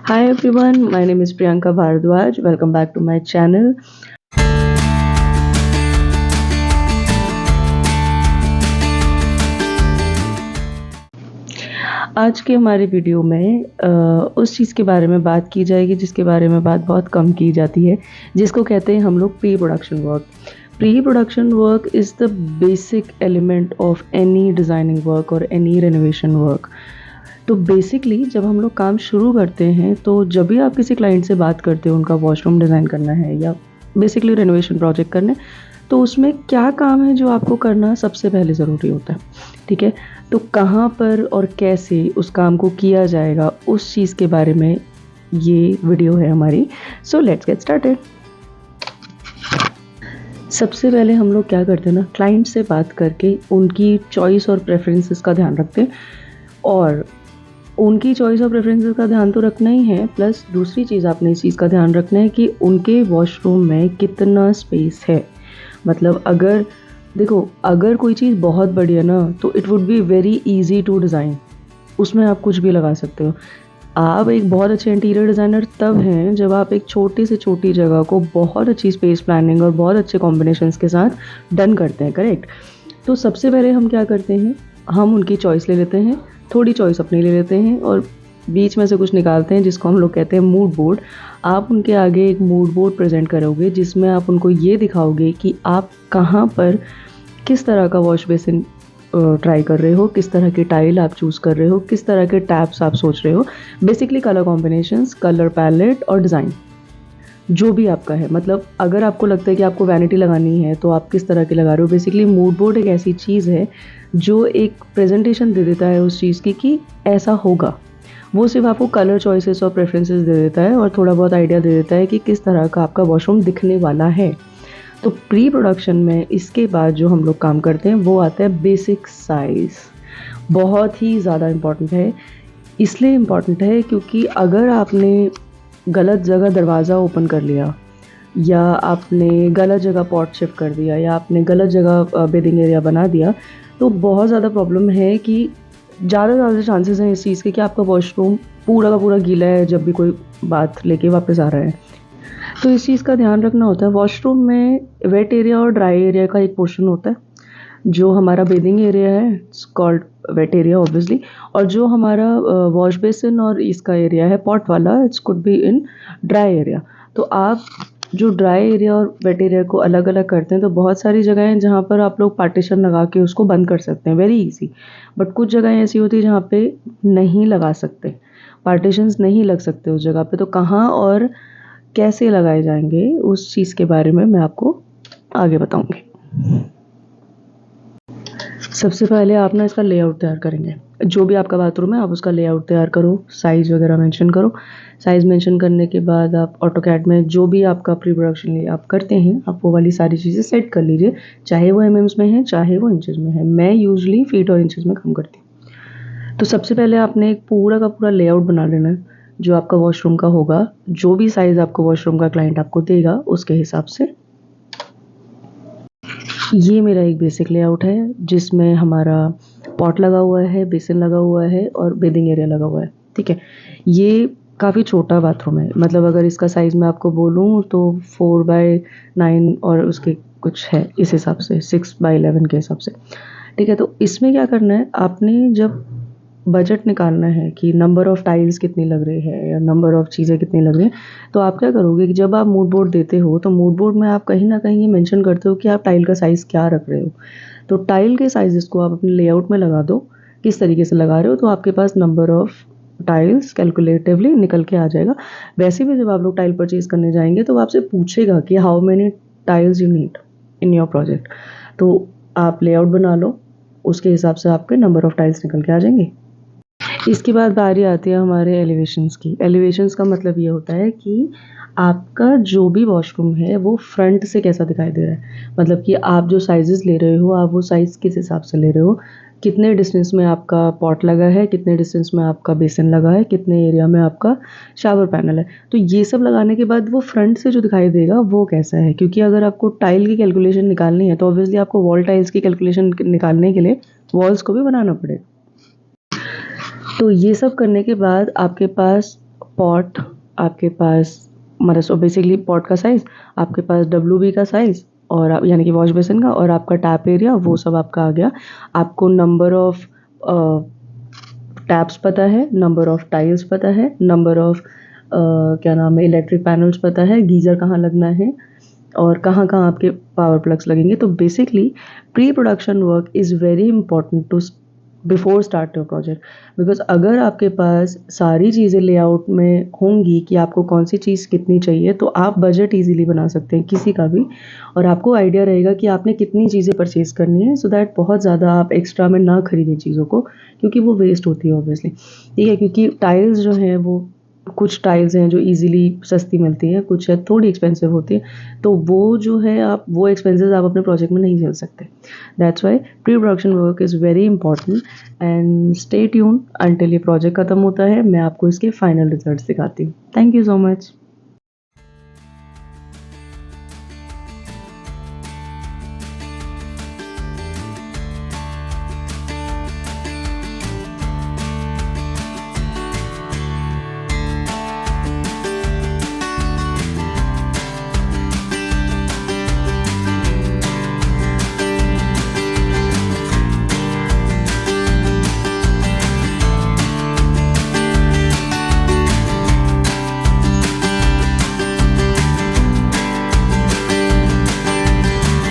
Hi everyone, my name is Priyanka Bharadwaj. Welcome back to my channel. आज के हमारे video में उस चीज़ के बारे में बात की जाएगी जिसके बारे में बात बहुत कम की जाती है, जिसको कहते हैं हम लोग pre production work. Pre production work is the basic element of any designing work और एनी रेनोवेशन वर्क। तो बेसिकली जब हम लोग काम शुरू करते हैं तो जब भी आप किसी क्लाइंट से बात करते हो उनका वॉशरूम डिज़ाइन करना है या बेसिकली रेनोवेशन प्रोजेक्ट करने, तो उसमें क्या काम है जो आपको करना सबसे पहले ज़रूरी होता है। ठीक है, तो कहाँ पर और कैसे उस काम को किया जाएगा उस चीज़ के बारे में ये वीडियो है हमारी। So let's get started. सबसे पहले हम लोग क्या करते हैं ना, क्लाइंट से बात करके उनकी चॉइस और प्रेफरेंसेस का ध्यान रखते हैं। और उनकी चॉइस और प्रेफरेंसेस का ध्यान तो रखना ही है, प्लस दूसरी चीज़ आपने इस चीज़ का ध्यान रखना है कि उनके वॉशरूम में कितना स्पेस है। मतलब अगर देखो, अगर कोई चीज़ बहुत बड़ी है ना तो it would be very easy to design, उसमें आप कुछ भी लगा सकते हो। आप एक बहुत अच्छे इंटीरियर डिज़ाइनर तब हैं जब आप एक छोटी से छोटी जगह को बहुत अच्छी स्पेस प्लानिंग और बहुत अच्छे कॉम्बिनेशंस के साथ डन करते हैं, करेक्ट। तो सबसे पहले हम क्या करते हैं, हम उनकी चॉइस ले लेते हैं, थोड़ी चॉइस अपनी ले लेते हैं और बीच में से कुछ निकालते हैं जिसको हम लोग कहते हैं मूड बोर्ड। आप उनके आगे एक मूड बोर्ड प्रेजेंट करोगे जिसमें आप उनको ये दिखाओगे कि आप कहाँ पर किस तरह का वॉश बेसिन ट्राई कर रहे हो, किस तरह की टाइल आप चूज़ कर रहे हो, किस तरह के टैप्स आप सोच रहे हो, basically colour combinations, colour palette और डिज़ाइन जो भी आपका है। मतलब अगर आपको लगता है कि आपको वैनिटी लगानी है तो आप किस तरह की लगा रहे हो। बेसिकली मूड बोर्ड एक ऐसी चीज़ है जो एक प्रेजेंटेशन दे देता है उस चीज़ की कि ऐसा होगा। वो सिर्फ आपको कलर चॉइसेस और प्रेफरेंसेस दे देता है और थोड़ा बहुत आइडिया दे देता है कि किस तरह का आपका वॉशरूम दिखने वाला है। तो प्री प्रोडक्शन में इसके बाद जो हम लोग काम करते हैं वो आता है बेसिक साइज़। बहुत ही ज़्यादा इम्पॉर्टेंट है। इसलिए इम्पॉर्टेंट है क्योंकि अगर आपने गलत जगह दरवाज़ा ओपन कर लिया या आपने गलत जगह पॉट शिफ्ट कर दिया या आपने गलत जगह बेडिंग एरिया बना दिया, तो बहुत ज़्यादा प्रॉब्लम है कि ज़्यादा चांसेस हैं इस चीज़ के कि आपका वॉशरूम पूरा का पूरा गीला है जब भी कोई बात लेके वापस आ रहा है। तो इस चीज़ का ध्यान रखना होता है। वॉशरूम में वेट एरिया और ड्राई एरिया का एक पोर्शन होता है। जो हमारा बेदिंग एरिया है it's called wait area obviously, और जो हमारा वॉश बेसिन और इसका एरिया है पॉट वाला, it's could be in dry area. तो आप जो ड्राई एरिया और वेट एरिया को अलग अलग करते हैं तो बहुत सारी जगह हैं जहाँ पर आप लोग पार्टीशन लगा के उसको बंद कर सकते हैं, वेरी इजी। बट कुछ जगह ऐसी होती है जहाँ पे नहीं लगा सकते, पार्टीशंस नहीं लग सकते उस जगह पे। तो कहाँ और कैसे लगाए जाएंगे उस चीज़ के बारे में मैं आपको आगे बताऊंगी। सबसे पहले आप ना इसका लेआउट तैयार करेंगे। जो भी आपका बाथरूम है आप उसका लेआउट तैयार करो, साइज़ वगैरह मेंशन करो। साइज़ मेंशन करने के बाद आप ऑटोकैड में जो भी आपका प्री प्रोडक्शन आप करते हैं आप वो वाली सारी चीज़ें सेट कर लीजिए, चाहे वो एमएम्स में है चाहे वो इंचेस में है। मैं यूजुअली फीट और इंचेस में काम करती हूँ। तो सबसे पहले आपने एक पूरा का पूरा लेआउट बना लेना है जो आपका वॉशरूम का होगा। जो भी साइज़ आपको वॉशरूम का क्लाइंट आपको देगा उसके हिसाब से। ये मेरा एक बेसिक लेआउट है जिसमें हमारा पॉट लगा हुआ है, बेसिन लगा हुआ है और बेडिंग एरिया लगा हुआ है। ठीक है, ये काफ़ी छोटा बाथरूम है। मतलब अगर इसका साइज़ मैं आपको बोलूँ तो 4/9 और उसके कुछ है इस हिसाब से 6/11 के हिसाब से। ठीक है, तो इसमें क्या करना है, आपने जब बजट निकालना है कि नंबर ऑफ़ टाइल्स कितनी लग रही है या नंबर ऑफ़ चीज़ें कितनी लग रही हैं, तो आप क्या करोगे कि जब आप मूड बोर्ड देते हो तो मूड बोर्ड में आप कहीं ना कहीं ये मेंशन करते हो कि आप टाइल का साइज़ क्या रख रहे हो। तो टाइल के साइज़ को आप अपने लेआउट में लगा दो, किस तरीके से लगा रहे हो, तो आपके पास नंबर ऑफ़ टाइल्स कैलकुलेटिवली निकल के आ जाएगा। वैसे भी जब आप लोग टाइल परचेज़ करने जाएंगे तो आपसे पूछेगा कि how many tiles you need in your project. तो आप लेआउट बना लो, उसके हिसाब से आपके नंबर ऑफ़ टाइल्स निकल के आ जाएंगे। इसके बाद बारी आती है हमारे एलिवेशंस की। एलिवेशंस का मतलब ये होता है कि आपका जो भी वॉशरूम है वो फ्रंट से कैसा दिखाई दे रहा है। मतलब कि आप जो साइजेस ले रहे हो आप वो साइज़ किस हिसाब से ले रहे हो, कितने डिस्टेंस में आपका पॉट लगा है, कितने डिस्टेंस में आपका बेसिन लगा है, कितने एरिया में आपका शावर पैनल है। तो ये सब लगाने के बाद वो फ्रंट से जो दिखाई देगा वो कैसा है। क्योंकि अगर आपको टाइल की कैलकुलेशन निकालनी है तो ऑब्वियसली आपको वॉल टाइल्स की कैलकुलेशन निकालने के लिए वॉल्स को भी बनाना पड़ेगा। तो ये सब करने के बाद आपके पास पॉट आपके पास, मतलब सो बेसिकली पॉट का साइज़, आपके पास WB का साइज़ और यानी कि वॉश बेसिन का, और आपका टैप एरिया, वो सब आपका आ गया। आपको नंबर ऑफ़ टैप्स पता है, नंबर ऑफ़ टाइल्स पता है, नंबर ऑफ़ क्या नाम है, इलेक्ट्रिक पैनल्स पता है, गीज़र कहाँ लगना है और कहाँ-कहाँ आपके पावर प्लग्स लगेंगे। तो basically pre production work is very important to before start your project, because अगर आपके पास सारी चीज़ें लेआउट में होंगी कि आपको कौन सी चीज़ कितनी चाहिए, तो आप बजट ईज़िली बना सकते हैं किसी का भी, और आपको आइडिया रहेगा कि आपने कितनी चीज़ें परचेज़ करनी है, सो दैट बहुत ज़्यादा आप एक्स्ट्रा में ना खरीदें चीज़ों को, क्योंकि वो वेस्ट होती है ऑब्वियसली। ठीक है, क्योंकि टाइल्स जो हैं वो, कुछ टाइल्स हैं जो ईज़िली सस्ती मिलती हैं, कुछ है थोड़ी एक्सपेंसिव होती है, तो वो जो है आप वो एक्सपेंसेस आप अपने प्रोजेक्ट में नहीं झेल सकते। That's why pre production work is very important, and stay tune until ये प्रोजेक्ट खत्म होता है, मैं आपको इसके फाइनल रिजल्ट्स दिखाती हूँ। Thank you so much.